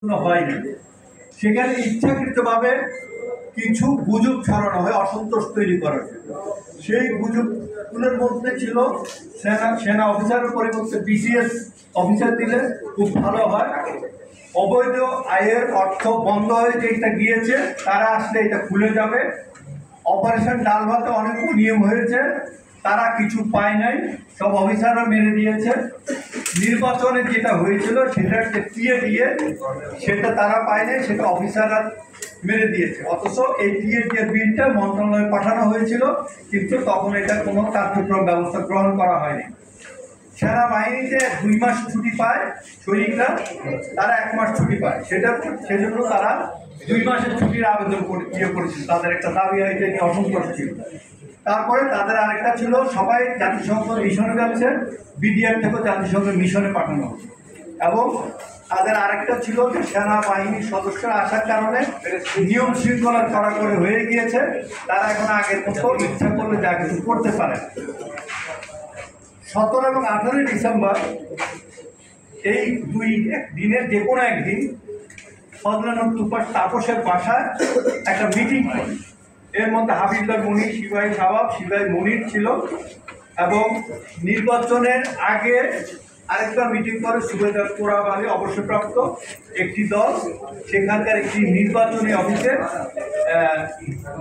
হয়নি। সেখানে ইচ্ছাকৃতভাবে কিছু গুজব ছড়ানো হয় অসন্তোষ তৈরি করার জন্য। সেই গুজবগুলোর মধ্যে ছিল সেনা অফিসারের পরিবর্তে বিসিএস অফিসার দিলে খুব ভালো হয়, অবৈধ আয়ের অর্থ বন্ধ হয়ে যেটা গিয়েছে তারা আসলে এটা খুলে যাবে, অপারেশন ডাল ভাতে অনেক নিয়ম হয়েছে, তারা কিছু পায় নাই, সব অফিসাররা মেরে দিয়েছে। নির্বাচনে যেটা হয়েছিল সেটা টিয়ে দিয়ে সেটা তারা পায় নাই, সেটা অফিসাররা মেরে দিয়েছে। অথচ এই টিয়ে বিলটা মন্ত্রণালয়ে পাঠানো হয়েছিল, কিন্তু তখন এটা কোনো কার্যক্রম ব্যবস্থা গ্রহণ করা হয়নি। সেনাবাহিনীতে 2 মাস ছুটি পায় সৈনিকরা, তারা 1 মাস ছুটি পায়, সেজন্য তারা 2 মাসের ছুটির আবেদন করেছিল। তাদের একটা দাবি হয়েছে, অসন্তোষ ছিল। তারপরে তাদের আরেকটা ছিল, সবাই জাতিসংঘ মিশনে যাচ্ছে, বিডিআর থেকে জাতিসংঘ মিশনে পাঠানো হচ্ছে। এবং তাদের আরেকটা ছিল যে সেনাবাহিনীর সদস্যরা আসার কারণে নিয়ম শৃঙ্খলার কড়াকড়ি হয়ে গিয়েছে, তারা এখন আগের মতো ইচ্ছা করলে যা কিছু করতে পারে। 17 এবং 18 ডিসেম্বর এই 2 দিনের যে কোনো একদিন ফজলানুর তুফার তাপসের বাসায় একটা মিটিং করে। এর মধ্যে হাবিবুল্লাহ মনির, সিপাহী সাবাব, সিপাহী মনির ছিল। এবং নির্বাচনের আগে আরেকটা মিটিং করে সুবেদার তোরাব আলী, অবসরপ্রাপ্ত একটি দল, সেখানকার একটি নির্বাচনী অফিসে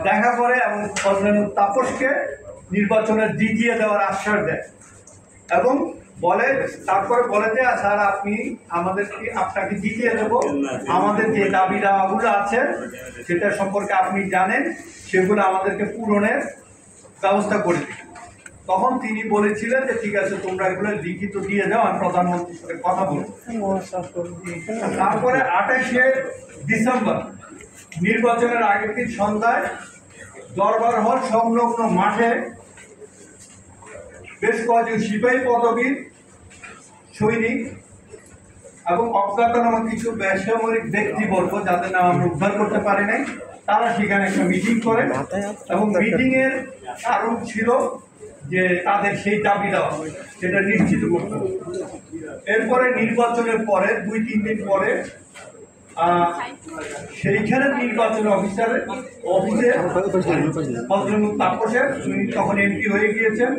দেখা করে এবং ফজলানুর তাপসকে নির্বাচনের জিতিয়ে দেওয়ার আশ্বাস দেয় এবং তারপরে বলে যে স্যার আপনাকে জিতিয়ে দেব, আমাদের যে দাবি দাওয়াগুলো আছে সেটা সম্পর্কে আপনি জানেন, সেগুলো আমাদেরকে পূরণের ব্যবস্থা করে দিন। তখন তিনি বলেছিলেন যে ঠিক আছে, তোমরা এগুলো লিখিত দিয়ে যাও, আমি প্রধানমন্ত্রীর সাথে কথা বলবো। তারপরে 28 ডিসেম্বর নির্বাচনের আগের দিন সন্ধ্যায় দরবার হল সংলগ্ন মাঠে বেশ কয়েকজন সিপাহী পদবীর সৈনিক এবং অজ্ঞাতনামা কিছু বেসামরিক ব্যক্তিবর্গ, যাদের নাম আমরা উদ্ধার করতে পারি নাই, তারা সেখানে একটা মিটিং করে এবং মিটিংয়ের কারণ ছিল যে তাদের সেই দাবি দেওয়া সেটা নিশ্চিত করতে হবে। এরপরে নির্বাচনের পরে 2-3 দিন পরে সেইখানে নির্বাচন অফিসে ফজলুল তাপসের, তখন এমপি হয়ে গিয়েছেন,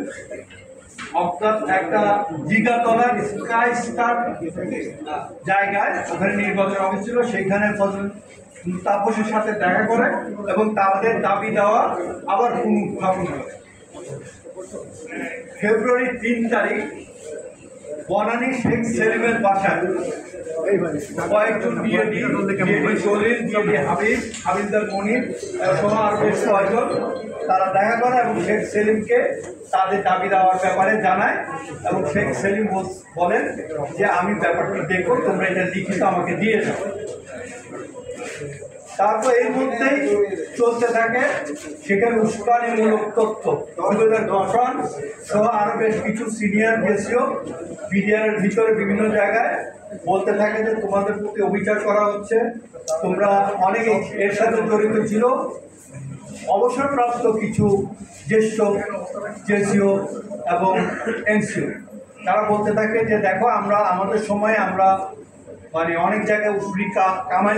অর্থাৎ একটা জিগাতলার স্কাই স্টার জায়গায় ওখানে নির্বাচন অফিস ছিল, সেইখানে ফজলুল তাপসের সাথে দেখা করে এবং তাদের দাবি দেওয়া আবার পুনঃস্থাপন করে। ফেব্রুয়ারি 3 তারিখ বনানী শেখ সেলিমের বাসায় কয়েকজন হাবিলদার মনির সহ আরো বেশ কয়েকজন তারা দেখা করে এবং শেখ সেলিমকে তাদের দাবি দেওয়ার ব্যাপারে জানায় এবং শেখ সেলিম বলেন যে আমি ব্যাপারটা দেখো, তোমরা এটা লিখিত আমাকে দিয়ে দাও। তারপর এর মধ্যেই চলতে থাকে সেখানে উস্কানিমূলক তথ্য, গঠন সহ আরো বেশ কিছু সিনিয়র দেশীয় বিডিআরের ভিতরে বিভিন্ন জায়গায় বলতে থাকে যে তোমাদের প্রতি অবিচার করা হচ্ছে, তোমরা অনেকে এর সাথে জড়িত ছিল। অবসরপ্রাপ্ত কিছু জ্যেষ্ঠ দেশীয় এবং এনসিও তারা বলতে থাকে যে দেখো, আমাদের সময় আমরা অনেক জায়গায় উসুরি কামাই